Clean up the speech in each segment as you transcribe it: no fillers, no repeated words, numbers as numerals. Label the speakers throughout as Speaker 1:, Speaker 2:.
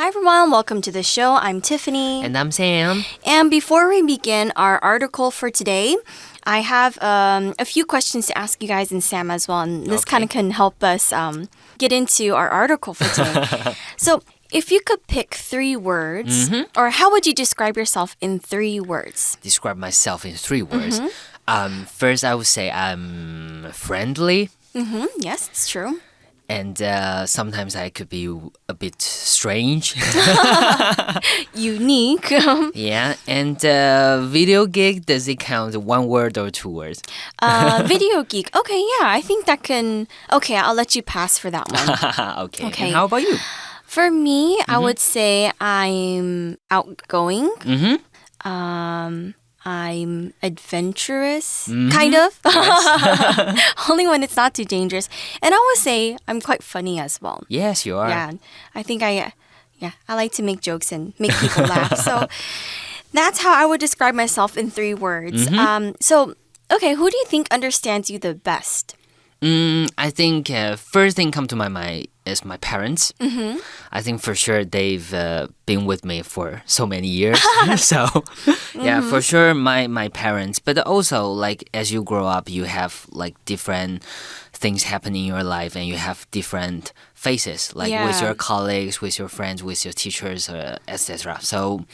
Speaker 1: Hi everyone, welcome to the show. I'm Tiffany.
Speaker 2: And I'm Sam.
Speaker 1: And before we begin our article for today, I have a few questions to ask you guys and Sam as well. And this kind of can help us get into our article for today. So, if you could pick 3 words, or how would you describe yourself in 3 words?
Speaker 2: Describe myself in 3 words. First, I would say I'm friendly.
Speaker 1: Yes, it's true.
Speaker 2: And sometimes I could be a bit strange.
Speaker 1: Unique.
Speaker 2: Yeah, and video geek, does it count 1 word or 2 words?
Speaker 1: Video geek. Okay, yeah, I think that can... Okay, I'll let you pass for that one.
Speaker 2: Okay. And how about you?
Speaker 1: For me, I would say I'm outgoing. I'm adventurous, kind of.
Speaker 2: Yes.
Speaker 1: Only when it's not too dangerous. And I would say I'm quite funny as well.
Speaker 2: Yes, you are.
Speaker 1: Yeah, I think I like to make jokes and make people laugh. So that's how I would describe myself in 3 words. So, okay, who do you think understands you the best?
Speaker 2: I think first thing come to my mind is my parents. I think for sure they've been with me for so many years. So, yeah, for sure my parents. But also, like, as you grow up, you have, like, different things happen in your life and you have different faces, like with your colleagues, with your friends, with your teachers, etc. So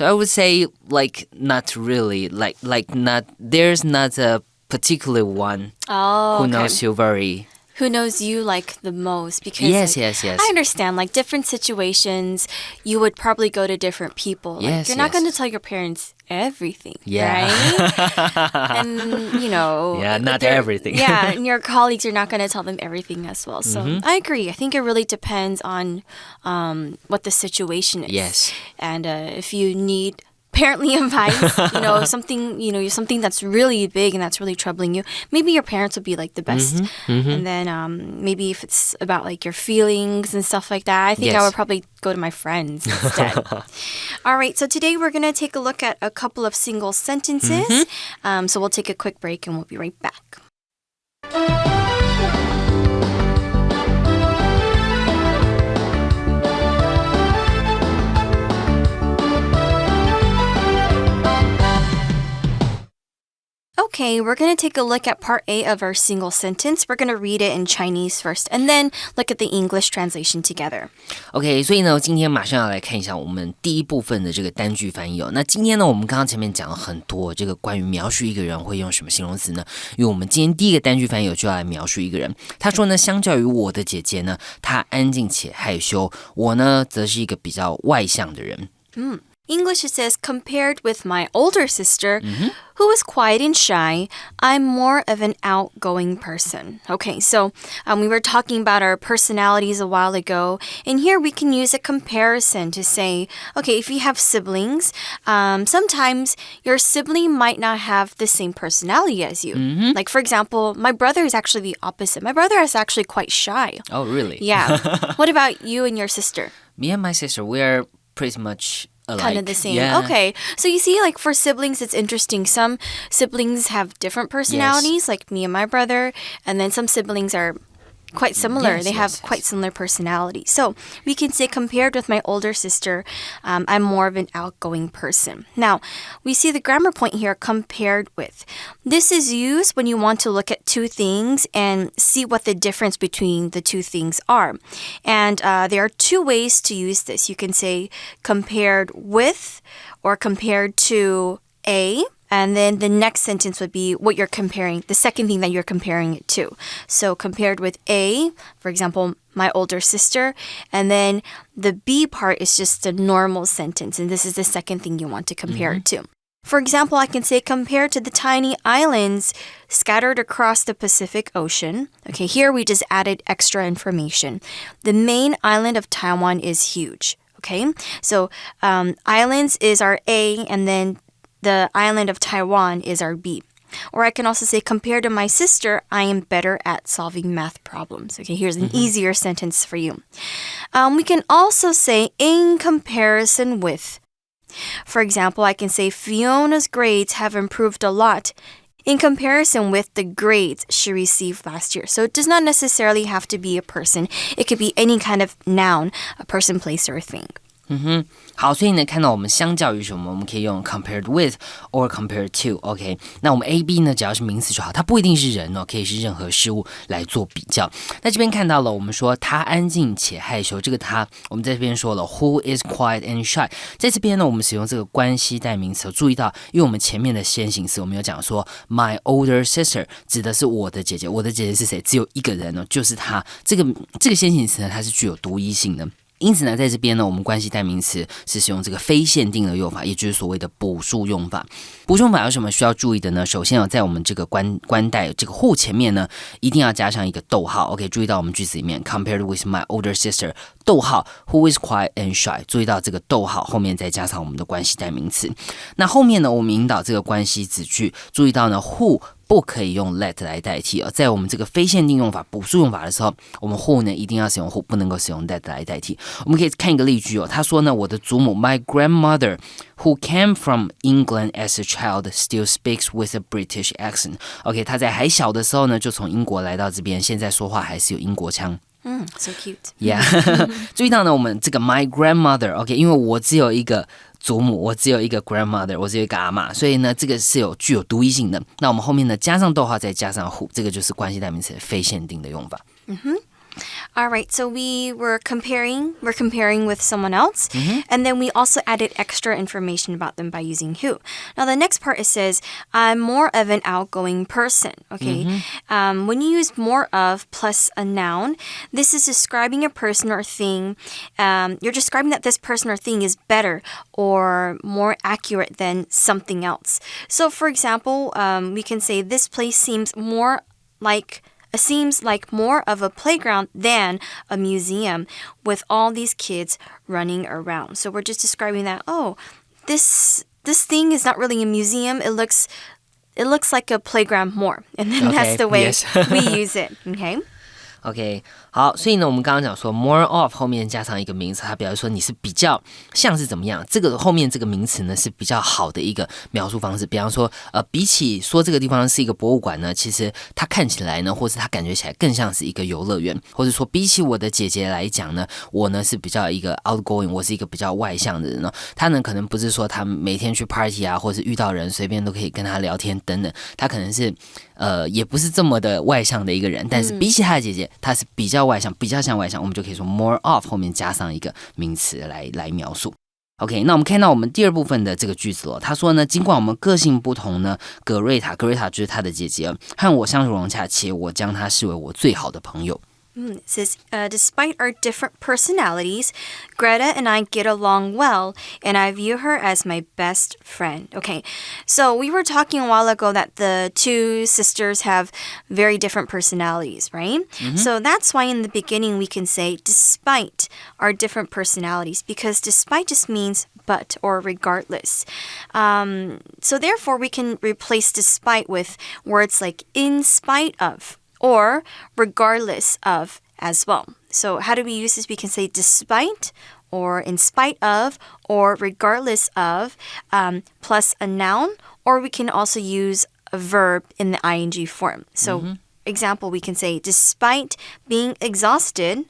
Speaker 2: I would say, like, not really, like not, there's not a particular one who knows you very...
Speaker 1: Who knows you, like, the most? Because
Speaker 2: yes.
Speaker 1: I understand, like, different situations, you would probably go to different people. Like, you're not going to tell your parents everything, right? And, you know...
Speaker 2: Yeah, not everything.
Speaker 1: Yeah, and your colleagues, you're not going to tell them everything as well. So I agree. I think it really depends on what the situation is.
Speaker 2: Yes.
Speaker 1: And if you need... Apparently advice, something that's really big and that's really troubling you. Maybe your parents would be like the best. And then maybe if it's about like your feelings and stuff like that, I think I would probably go to my friends instead. All right, so today we're going to take a look at a couple of single sentences. So we'll take a quick break and we'll be right back. Okay, we're going to take a look at part A of our single sentence. We're going to read it in Chinese first, and then look at the English translation together.
Speaker 2: OK, 所以呢，今天马上要来看一下我们第一部分的这个单句翻译哦。那今天呢，我们刚刚前面讲了很多这个关于描述一个人会用什么形容词呢？因为我们今天第一个单句翻译就要来描述一个人。他说呢，相较于我的姐姐呢，她安静且害羞，我呢，则是一个比较外向的人。
Speaker 1: English says, compared with my older sister, who is quiet and shy, I'm more of an outgoing person. Okay, so we were talking about our personalities a while ago, and here we can use a comparison to say, okay, if you have siblings, sometimes your sibling might not have the same personality as you. Like, for example, my brother is actually the opposite. My brother is actually quite shy.
Speaker 2: Oh, really?
Speaker 1: Yeah. What about you and your sister?
Speaker 2: Me and my sister, we are pretty much alike.
Speaker 1: Kind of the same.
Speaker 2: Yeah.
Speaker 1: Okay. So you see, like, for siblings, it's interesting. Some siblings have different personalities, like me and my brother. And then some siblings are quite similar. They have quite similar personalities. So we can say, compared with my older sister, I'm more of an outgoing person. Now, we see the grammar point here, compared with. This is used when you want to look at 2 things and see what the difference between the 2 things are. And there are 2 ways to use this. You can say compared with or compared to A. And then the next sentence would be what you're comparing, the second thing that you're comparing it to. So compared with A, for example, my older sister. And then the B part is just a normal sentence. And this is the second thing you want to compare it to. For example, I can say compared to the tiny islands scattered across the Pacific Ocean. Okay, here we just added extra information. The main island of Taiwan is huge. Okay, so islands is our A, and then the island of Taiwan is our B. Or I can also say, compared to my sister, I am better at solving math problems. Okay, here's an easier sentence for you. We can also say, in comparison with. For example, I can say, Fiona's grades have improved a lot in comparison with the grades she received last year. So it does not necessarily have to be a person. It could be any kind of noun, a person, place, or a thing.
Speaker 2: 好，所以呢，看到我们相较于什么，我们可以用 compared with or compared to。OK， 那我们 A、B 呢，只要是名词就好，它不一定是人哦，可以是任何事物来做比较。那这边看到了，我们说他安静且害羞，这个他，我们在这边说了 ，Who is quiet and shy。在这边呢，我们使用这个关系代名词，注意到，因为我们前面的先行词，我们有讲说 my older sister 指的是我的姐姐，我的姐姐是谁？只有一个人哦，就是她。这个先行词呢，它是具有独一性的。因此呢，在这边呢，我们关系代名词是使用这个非限定的用法，也就是所谓的补数用法。补数用法有什么需要注意的呢？首先在我们这个关代这个 who 前面呢，一定要加上一个逗号。OK， 注意到我们句子里面 compared with my older sister， 逗号 who is quiet and shy， 注意到这个逗号后面再加上我们的关系代名词。那后面呢，我们引导这个关系子句，注意到呢 who不可以用 let 来代替哦，在我们这个非限定用法、补数用法的时候，我们 who 呢一定要使用 who， 不能够使用 let 来代替。我们可以看一个例句哦，他说呢，我的祖母 my grandmother who came from England as a child still speaks with a British accent。OK， 他在还小的时候呢，就从英国来到这边，现在说话还是有英国腔。
Speaker 1: So cute.
Speaker 2: Yeah 注意到呢，我们这个 my grandmother，OK， 因为我只有一个祖母，我只有一个 grandmother， 我只有一个阿嬷，所以呢，这个是具有独一性的。那我们后面呢，加上逗号，再加上 who， 这个就是关系代名词非限定的用法。
Speaker 1: All right, so we're comparing with someone else, and then we also added extra information about them by using who. Now, the next part, it says, I'm more of an outgoing person, okay? When you use more of plus a noun, this is describing a person or thing. You're describing that this person or thing is better or more accurate than something else. So, for example, we can say, this place seems like more of a playground than a museum with all these kids running around. So we're just describing that, this thing is not really a museum. It looks like a playground more. And then that's the way we use it. Okay?OK， 好，所以呢，我们刚刚讲说 more of 后面加上一个名词，它表示说你是比较像是怎么样，这个后面这个名词呢是比较好的一个描述方式。比方说，比起说这个地方是一个博物馆呢，其实它看起来呢，或是它感觉起来更像是一个游乐园，或者说比起我的姐姐来讲呢，我呢是比较一个 outgoing， 我是一个比较外向的人哦。他呢可能不是说他每天去 party 啊，或是遇到人随便都可以跟他聊天等等，他可能是也不是这么的外向的一个人，但是比起他的姐姐，他是比较外向，比较像外向，我们就可以说 more of 后面加上一个名词来描述。OK， 那我们看到我们第二部分的这个句子了。他说呢，尽管我们个性不同呢，格瑞塔就是他的姐姐，和我相处融洽，且我将她视为我最好的朋友。It says, despite our different personalities, Greta and I get along well, and I view her as my best friend. Okay, so we were talking a while ago that the two sisters have very different personalities, right? So that's why in the beginning we can say, despite our different personalities, because despite just means but or regardless. So therefore we can replace despite with words like in spite of, or regardless of as well. So how do we use this? We can say despite or in spite of or regardless of plus a noun, or we can also use a verb in the ing form. So example, we can say despite being exhausted,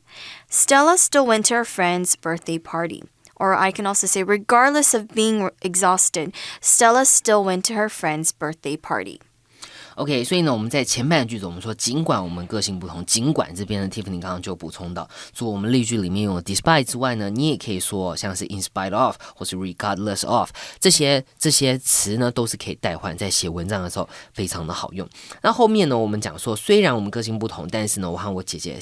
Speaker 1: Stella still went to her friend's birthday party. Or I can also say regardless of being exhausted, Stella still went to her friend's birthday party.OK，
Speaker 2: 所以呢，我们在前半句子我们说，尽管我们个性不同，尽管这边呢 Tiffany 刚刚就补充到，除了我们例句里面用的 despite 之外呢，你也可以说像是 in spite of 或是 regardless of 这些词呢都是可以代换，在写文章的时候非常的好用。那后面呢，我们讲说，虽然我们个性不同，但是呢，我和我姐姐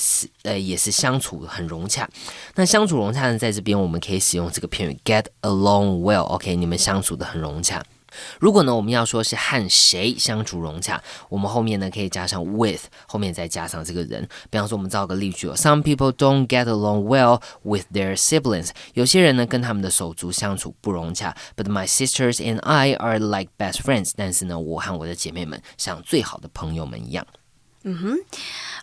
Speaker 2: 也是相处很融洽。那相处融洽呢，在这边我们可以使用这个片语 get along well。OK， 你们相处的很融洽。如果呢，我们要说是和谁相处融洽，我们后面呢可以加上 with， 后面再加上这个人。比方说，我们造个例句：Some people don't get along well with their siblings。有些人呢跟他们的手足相处不融洽。But my sisters and I are like best friends。但是呢，我和我的姐妹们像最好的朋友们一样。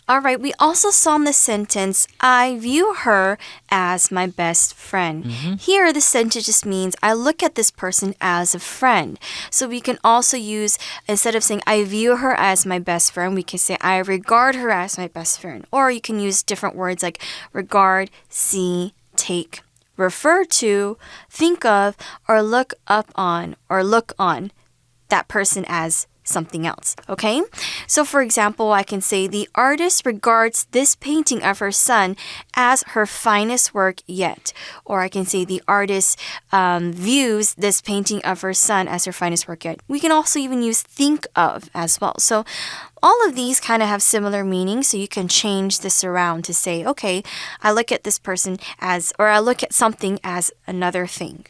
Speaker 1: All right, we also saw in the sentence, I view her as my best friend. Here, the sentence just means I look at this person as a friend. So we can also use, instead of saying I view her as my best friend, we can say I regard her as my best friend. Or you can use different words like regard, see, take, refer to, think of, or look up on, or look on that person as something else, okay? So for example, I can say the artist regards this painting of her son as her finest work yet. Or I can say the artist views this painting of her son as her finest work yet. We can also even use think of as well. So all of these kind of have similar meanings, so you can change this around to say, okay, I look at this person as, or I look at something as another thing.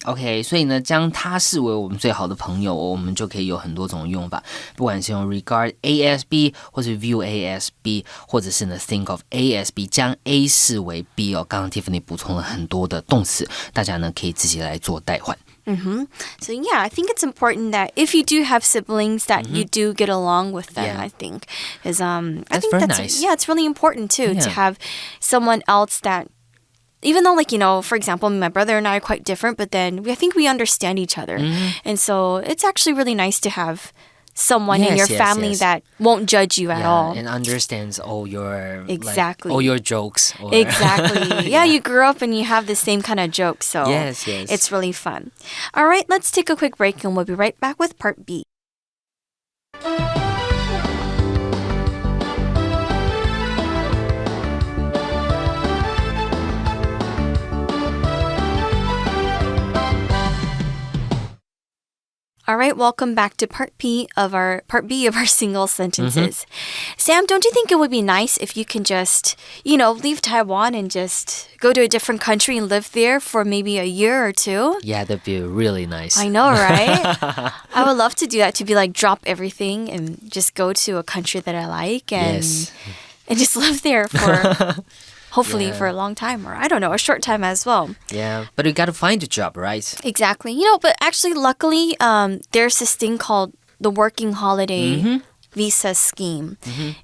Speaker 2: OK， 所以呢，将他视为我们最好的朋友，我们就可以有很多种用法，不管是用 regard A as B， 或是 view A as B， 或者是呢 think of A as B， 将 A 视为 B 哦。刚刚 Tiffany 补充了很多的动词，大家呢可以自己来做代换。
Speaker 1: So yeah, I think it's important that if you do have siblings that you do get along with them, I think. Is I think
Speaker 2: very
Speaker 1: that's
Speaker 2: nice.
Speaker 1: Yeah, it's really important too to have someone else that, even though, like, you know, for example, my brother and I are quite different, but then I think we understand each other. And so it's actually really nice to have someone in your family that won't judge you at all.
Speaker 2: And understands all your
Speaker 1: exactly
Speaker 2: all your jokes.
Speaker 1: Exactly. Yeah, you grew up and you have the same kind of jokes, so
Speaker 2: yes.
Speaker 1: It's really fun. All right, let's take a quick break and we'll be right back with part B. All right, welcome back to part B of our single sentences. Sam, don't you think it would be nice if you can just, you know, leave Taiwan and just go to a different country and live there for maybe a year or two?
Speaker 2: Yeah, that'd be really nice.
Speaker 1: I know, right? I would love to do that, to be like drop everything and just go to a country that I like and just live there for hopefully for a long time, or I don't know, a short time as well.
Speaker 2: Yeah, but you got to find a job, right?
Speaker 1: Exactly. You know, but actually, luckily, there's this thing called the working holiday visa scheme.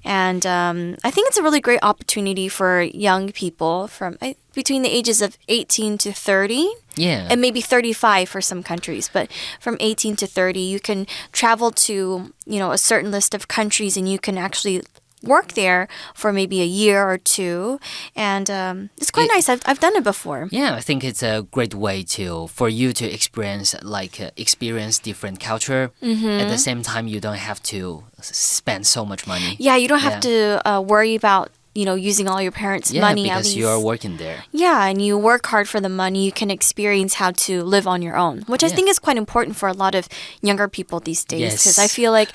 Speaker 1: And I think it's a really great opportunity for young people from between the ages of 18 to 30.
Speaker 2: Yeah.
Speaker 1: And maybe 35 for some countries. But from 18 to 30, you can travel to, you know, a certain list of countries and you can actually work there for maybe a year or two, and it's quite nice. I've done it before.
Speaker 2: Yeah, I think it's a great way for you to experience different culture. At the same time, you don't have to spend so much money.
Speaker 1: Yeah, you don't have to worry about, you know, using all your parents' money.
Speaker 2: Yeah, because
Speaker 1: at least.
Speaker 2: you're working there.
Speaker 1: Yeah, and you work hard for the money. You can experience how to live on your own, which I think is quite important for a lot of younger people these days. Because I feel like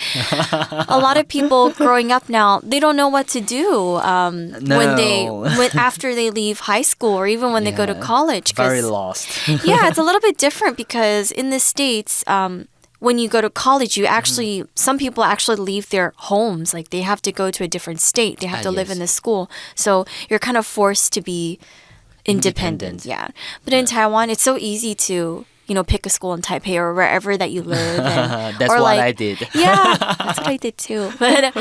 Speaker 1: a lot of people growing up now, they don't know what to do after they leave high school or even when they go to college.
Speaker 2: Very lost.
Speaker 1: Yeah, it's a little bit different because in the States, when you go to college, you actually, some people actually leave their homes. Like they have to go to a different state. They have to live in the school. So you're kind of forced to be independent. Yeah. But in Taiwan, it's so easy to, you know, pick a school in Taipei or wherever that you live. And,
Speaker 2: that's what I did.
Speaker 1: Yeah, that's what I did too. But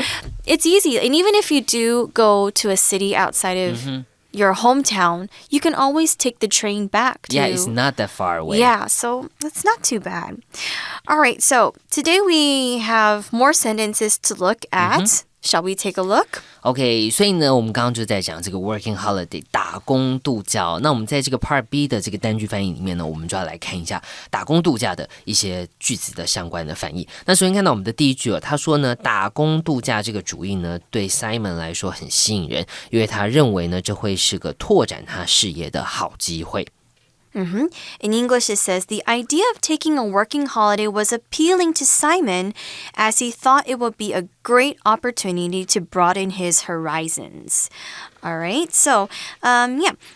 Speaker 1: it's easy. And even if you do go to a city outside of your hometown, you can always take the train back to...
Speaker 2: Yeah, it's not that far away.
Speaker 1: Yeah, so it's not too bad. All right, so today we have more sentences to look at. Shall we take a look?
Speaker 2: OK， 所以呢，我们刚刚就在讲这个 working holiday 打工度假。那我们在这个 Part B 的这个单句翻译里面呢，我们就要来看一下打工度假的一些句子的相关的翻译。那首先看到我们的第一句他说呢，打工度假这个主意呢，对 Simon 来说很吸引人，因为他认为呢，这会是个拓展他事业的好机会。
Speaker 1: In English, it says, the idea of taking a working holiday was appealing to Simon as he thought it would be a great opportunity to broaden his horizons. All right, so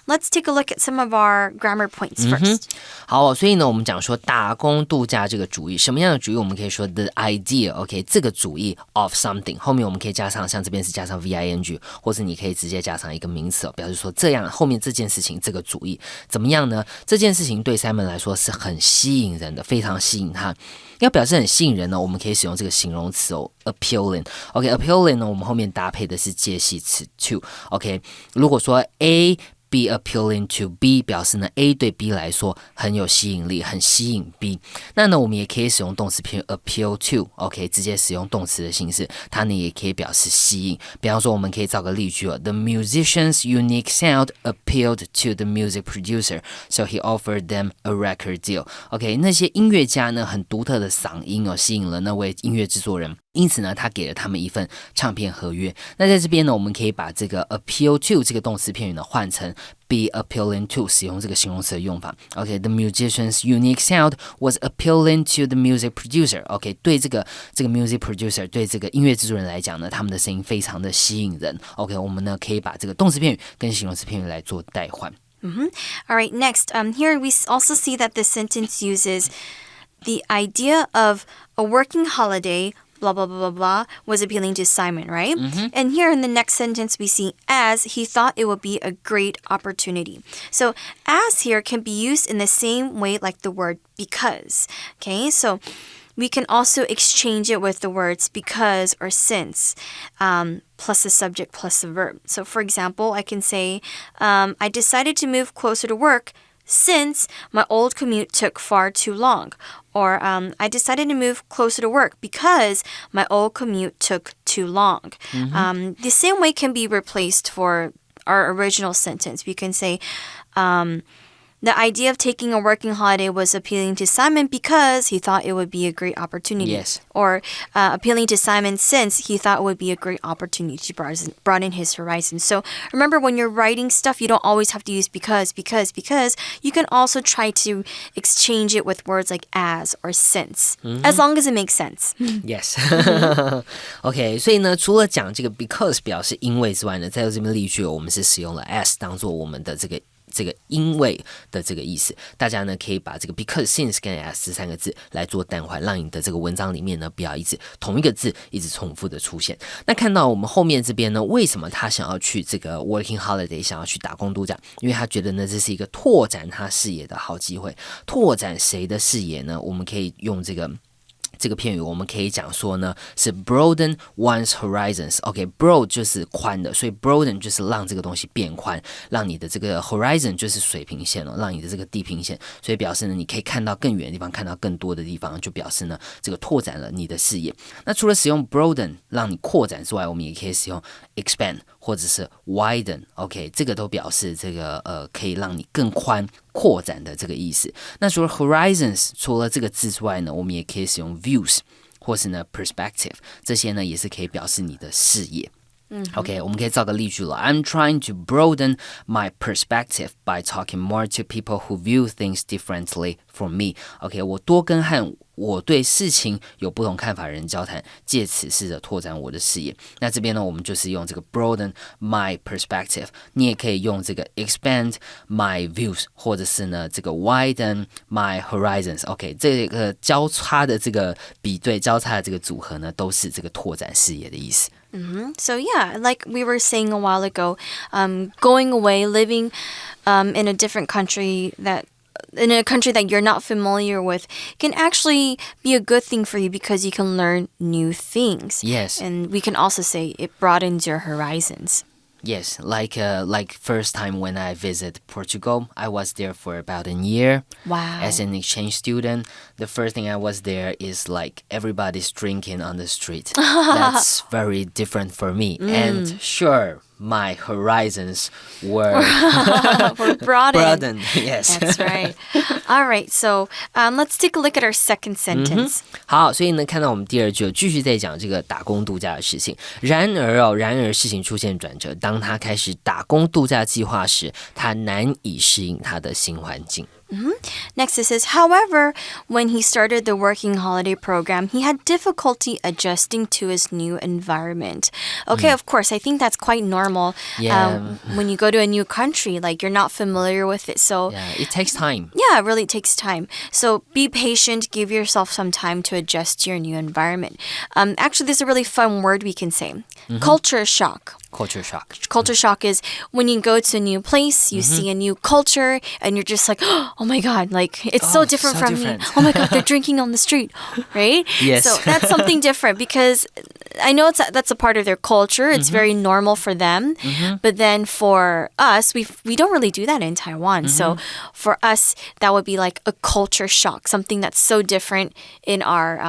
Speaker 1: let's take a look at some of our grammar points first.
Speaker 2: 好，所以呢，我们讲说打工度假这个主意，什么样的主意？我们可以说 the idea，OK， 这个主意 of something， 后面我们可以加上，像这边是加上 VING， 或是你可以直接加上一个名词，表示说这样后面这件事情这个主意怎么样呢？这件事情对 Simon 来说是很吸引人的，非常吸引他。要表示很吸引人呢，我们可以使用这个形容词appealing。OK，appealing 呢，我们后面搭配的是介系词 to。OK， 如果说 A be appealing to B 表示呢 A 对 B 来说很有吸引力，很吸引 B。那呢我们也可以使用动词片语 appeal to， OK， 直接使用动词的形式，它呢也可以表示吸引。比方说我们可以造个例句哦 The musician's unique sound appealed to the music producer, so he offered them a record deal. OK， 那些音乐家呢很独特的嗓音哦，吸引了那位音乐制作人。因此呢，他给了他们一份唱片合约。那在这边呢，我们可以把这个 appeal to 这个动词片语呢换成 be appealing to， 使用这个形容词的用法。OK，the musician's unique sound was appealing to the music producer. OK， 对这个music producer， 对这个音乐制作人来讲呢，他们的声音非常的吸引人。OK， 我们呢可以把这个动词片语跟形容词片语来做代换。
Speaker 1: All right, next, here we also see that this sentence uses the idea of a working holiday blah, blah, blah, blah, blah, was appealing to Simon, right? And here in the next sentence, we see as he thought it would be a great opportunity. So as here can be used in the same way like the word because. Okay, so we can also exchange it with the words because or since, plus the subject plus the verb. So for example, I can say, I decided to move closer to work since my old commute took far too long. Or I decided to move closer to work because my old commute took too long. The same way can be replaced for our original sentence. We can say, the idea of taking a working holiday was appealing to Simon because he thought it would be a great opportunity.
Speaker 2: Yes.
Speaker 1: Or appealing to Simon since he thought it would be a great opportunity to broaden his horizons. So remember, when you're writing stuff, you don't always have to use because. You can also try to exchange it with words like as or since, as long as it makes sense.
Speaker 2: Yes. OK， 所以呢，除了讲这个 because 表示因为之外呢，在这边例句我们是使用了 as 当做我们的这个因为的这个意思，大家呢可以把这个 because since 跟 as 这三个字来做代换，让你的这个文章里面呢不要一直同一个字一直重复的出现。那看到我们后面这边呢，为什么他想要去这个 working holiday， 想要去打工度假？因为他觉得呢这是一个拓展他视野的好机会。拓展谁的视野呢？我们可以用这个片语我们可以讲说呢是 broaden one's horizons。OK，broad 就是宽的，所以 broaden 就是让这个东西变宽，让你的这个 horizon 就是水平线哦，让你的这个地平线，所以表示呢你可以看到更远的地方，看到更多的地方，就表示呢这个拓展了你的视野。那除了使用 broaden 让你扩展之外，我们也可以使用 expand 或者是 widen。OK， 这个都表示这个可以让你更宽扩展的这个意思。那除了 horizons 除了这个字之外呢，我们也可以使用 views 或是呢 perspective， 这些呢也是可以表示你的视野。OK， 我们可以造个例句了。I'm trying to broaden my perspective by talking more to people who view things differently from me. OK， 我多跟和我对事情有不同看法的人交谈，借此试着拓展我的视野。那这边呢，我们就是用这个 broaden my perspective， 你也可以用这个 expand my views， 或者是呢这个 widen my horizons。OK， 这个交叉的这个比对，交叉的这个组合呢，都是这个拓展视野的意思。
Speaker 1: So yeah, like we were saying a while ago, going away, living in a different country in a country that you're not familiar with can actually be a good thing for you because you can learn new things.
Speaker 2: Yes.
Speaker 1: And we can also say it broadens your horizons.
Speaker 2: Yes, like first time when I visit Portugal, I was there for about a year.
Speaker 1: Wow.
Speaker 2: As an exchange student, the first thing I was there is like everybody's drinking on the street. That's very different for me. And sure, my horizons were broadened. Yes.
Speaker 1: That's right. All right, so let's take a look at our second sentence.
Speaker 2: 好，所以呢，看到我们第二句继续在讲这个打工度假的事情。然而事情出现转折，当他开始打工度假计划时，他难以适应他的新环境。
Speaker 1: Next it says, however, when he started the working holiday program, he had difficulty adjusting to his new environment. Okay, of course, I think that's quite normal.
Speaker 2: Yeah.
Speaker 1: When you go to a new country, like you're not familiar with it. So
Speaker 2: Yeah, it takes time.
Speaker 1: Yeah, it really takes time. So be patient, give yourself some time to adjust to your new environment. Actually, there's a really fun word we can say. Culture shock.
Speaker 2: Culture shock.
Speaker 1: Culture shock is when you go to a new place, you see a new culture, and you're just like, oh my God, like it's so different from me. Oh my God, they're drinking on the street, right?
Speaker 2: Yes.
Speaker 1: So that's something different because I know that's a part of their culture. It's very normal for them. But then for us, we don't really do that in Taiwan. So for us, that would be like a culture shock, something that's so different in our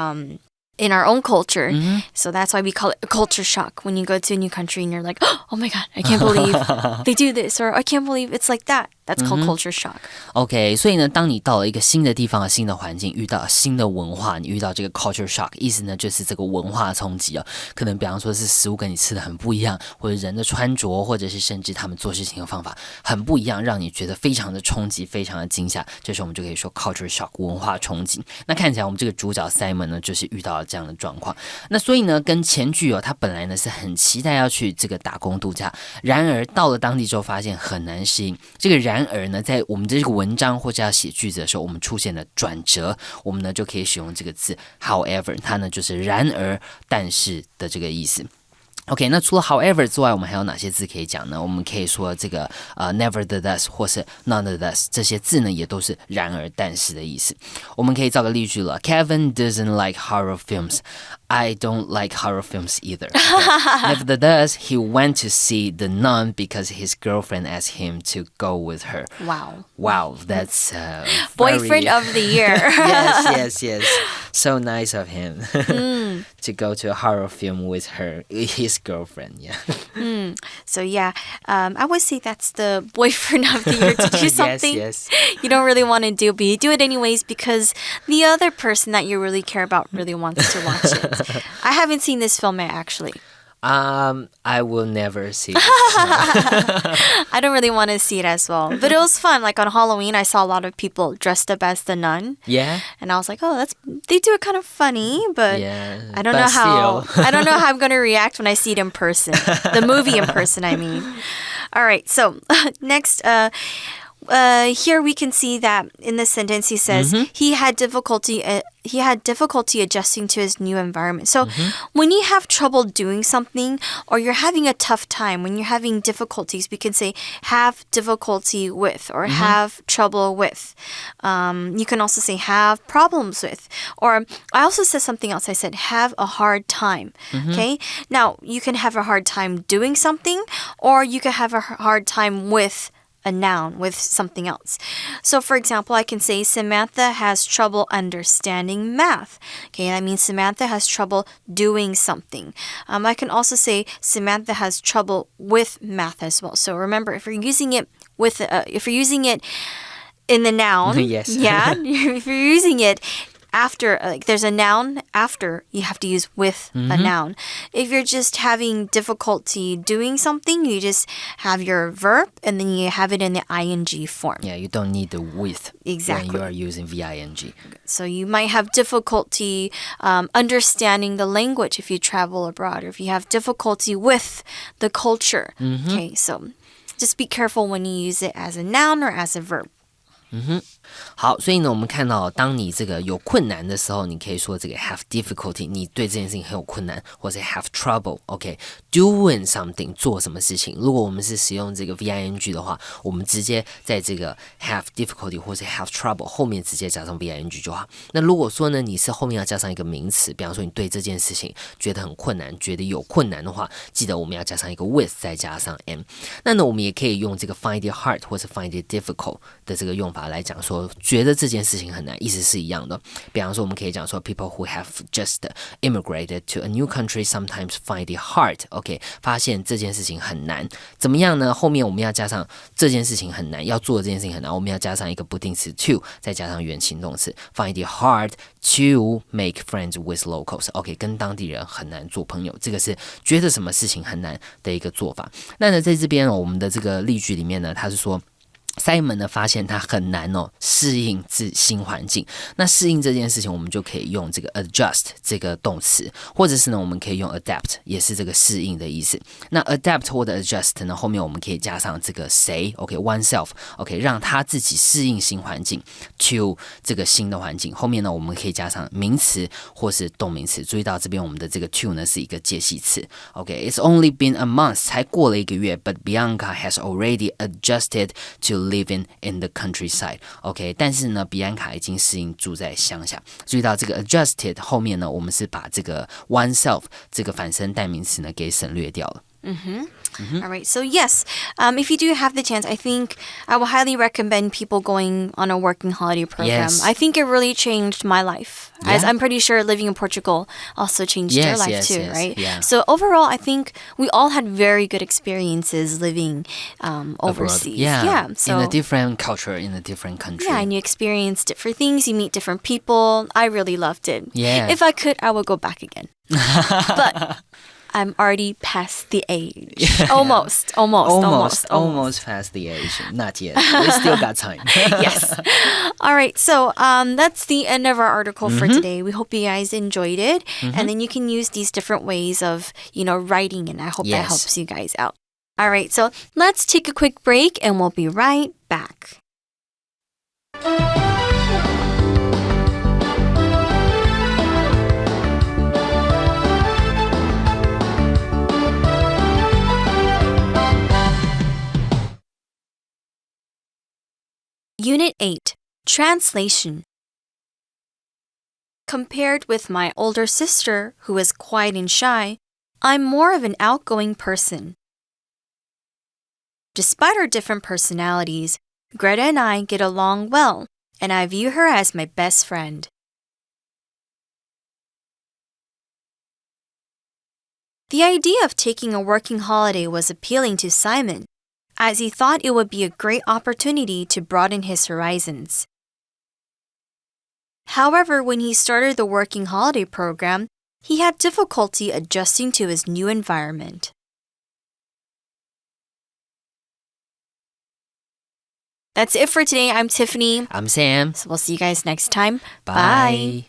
Speaker 1: own culture. So that's why we call it a culture shock. When you go to a new country and you're like, oh my God, I can't believe they do this, or I can't believe it's like that. That's called culture shock.
Speaker 2: OK, 所以呢，当你到了一个新的地方、新的环境，遇到新的文化，你遇到这个 culture shock， 意思呢就是这个文化冲击哦。可能比方说是食物跟你吃的很不一样，或者人的穿着，或者是甚至他们做事情的方法很不一样，让你觉得非常的冲击，非常的惊吓。这时候我们就可以说 culture shock， 文化冲击。那看起来我们这个主角 Simon 呢，就是遇到了这样的状况。那所以呢，跟前句哦，他本来呢是很期待要去这个打工度假，然而到了当地之后发现很难适应。这个然而呢，在我们这个文章或者要写句子的时候，我们出现了转折，我们呢就可以使用这个字 however， 它呢就是然而但是的这个意思。OK， 那除了 however 之外，我们还有哪些字可以讲呢？我们可以说这个nevertheless 或是 nonetheless， 这些字呢也都是然而但是的意思。我们可以造个例句了 Kevin doesn't like horror films. I don't like horror films either. Okay. Nevertheless, he went to see The Nun because his girlfriend asked him to go with her. Wow, that's
Speaker 1: boyfriend of the year.
Speaker 2: Yes. So nice of him to go to a horror film with his girlfriend. Yeah.
Speaker 1: So yeah, I would say that's the boyfriend of the year to do something
Speaker 2: yes.
Speaker 1: you don't really want to do, but you do it anyways because the other person that you really care about really wants to watch it. I haven't seen this film yet, actually.
Speaker 2: I will never see it.
Speaker 1: I don't really want to see it as well. But it was fun. Like on Halloween, I saw a lot of people dressed up as the nun.
Speaker 2: Yeah.
Speaker 1: And I was like, oh, they do it kind of funny, but
Speaker 2: yeah,
Speaker 1: I don't know how I'm going to react when I see it in person. The movie in person, I mean. All right. So next, here we can see that in this sentence he says he had difficulty adjusting to his new environment. So when you have trouble doing something or you're having a tough time, when you're having difficulties, we can say have difficulty with or have trouble with. You can also say have problems with. Or I also said something else. I said have a hard time. Okay? Now, you can have a hard time doing something or you can have a hard time with a noun, with something else. So for example, I can say Samantha has trouble understanding math. Okay, that means Samantha has trouble doing something. I can also say Samantha has trouble with math as well. So remember, if you're using it in the noun,
Speaker 2: yes.
Speaker 1: yeah, if you're using it after, like there's a noun after, you have to use with a noun. If you're just having difficulty doing something, you just have your verb and then you have it in the ing form.
Speaker 2: Yeah, you don't need the with
Speaker 1: exactly
Speaker 2: when you are using VING.
Speaker 1: So you might have difficulty understanding the language if you travel abroad, or if you have difficulty with the culture. Okay, so just be careful when you use it as a noun or as a verb.
Speaker 2: 好，所以呢，我们看到，当你这个有困难的时候，你可以说这个 have difficulty， 你对这件事情很有困难，或者 have trouble，doing something， 做什么事情。如果我们是使用这个 VING 的话，我们直接在这个 have difficulty 或者 have trouble 后面直接加上 VING 就好。那如果说呢，你是后面要加上一个名词，比方说你对这件事情觉得很困难，觉得有困难的话，记得我们要加上一个 with， 再加上 am。那呢，我们也可以用这个 find it hard 或是 find it difficult 的这个用法来讲说，觉得这件事情很难，意思是一样的。比方说，我们可以讲说 people who have just immigrated to a new country sometimes find it hard。OK， 发现这件事情很难，怎么样呢？后面我们要加上这件事情很难，要做的这件事情很难，我们要加上一个不定词 to， 再加上原形动词 find it hard to make friends with locals。OK， 跟当地人很难做朋友，这个是觉得什么事情很难的一个做法。那呢，在这边我们的这个例句里面呢，他是说Simon 呢发现他很难适应新环境。那适应这件事情，我们就可以用这个 adjust 这个动词，或者是呢我们可以用 adapt， 也是这个适应的意思。那 adapt 或者 adjust 呢，后面我们可以加上这个谁 ，OK oneself， OK 让他自己适应新环境 to 这个新的环境。后面呢我们可以加上名词或是动名词。注意到这边我们的这个 to 呢是一个介系词 ，OK it's only been a month， 才过了1个月 ，but Bianca has already adjusted to living in the countryside. OK， 但是呢，比安卡已经适应住在乡下。注意到这个 adjusted 后面呢，我们是把这个 oneself 这个反身代名词呢给省略掉了。
Speaker 1: All right, so yes, if you do have the chance, I think I will highly recommend people going on a working holiday program.
Speaker 2: Yes.
Speaker 1: I think it really changed my life, as I'm pretty sure living in Portugal also changed your life too, right?
Speaker 2: Yeah.
Speaker 1: So overall, I think we all had very good experiences living overseas.
Speaker 2: So in a different culture, in a different country.
Speaker 1: Yeah, and you experience different things, you meet different people. I really loved it.
Speaker 2: Yeah.
Speaker 1: If I could, I would go back again. But I'm already past the age. Almost
Speaker 2: past the age. Not yet. We still got time.
Speaker 1: Yes. All right. So that's the end of our article for today. We hope you guys enjoyed it. And then you can use these different ways of, writing. And I hope that helps you guys out. All right. So let's take a quick break and we'll be right back. Unit 8, Translation. Compared with my older sister, who is quiet and shy, I'm more of an outgoing person. Despite our different personalities, Greta and I get along well, and I view her as my best friend. The idea of taking a working holiday was appealing to Simon, as he thought it would be a great opportunity to broaden his horizons. However, when he started the working holiday program, he had difficulty adjusting to his new environment. That's it for today. I'm Tiffany.
Speaker 2: I'm Sam.
Speaker 1: So we'll see you guys next time.
Speaker 2: Bye.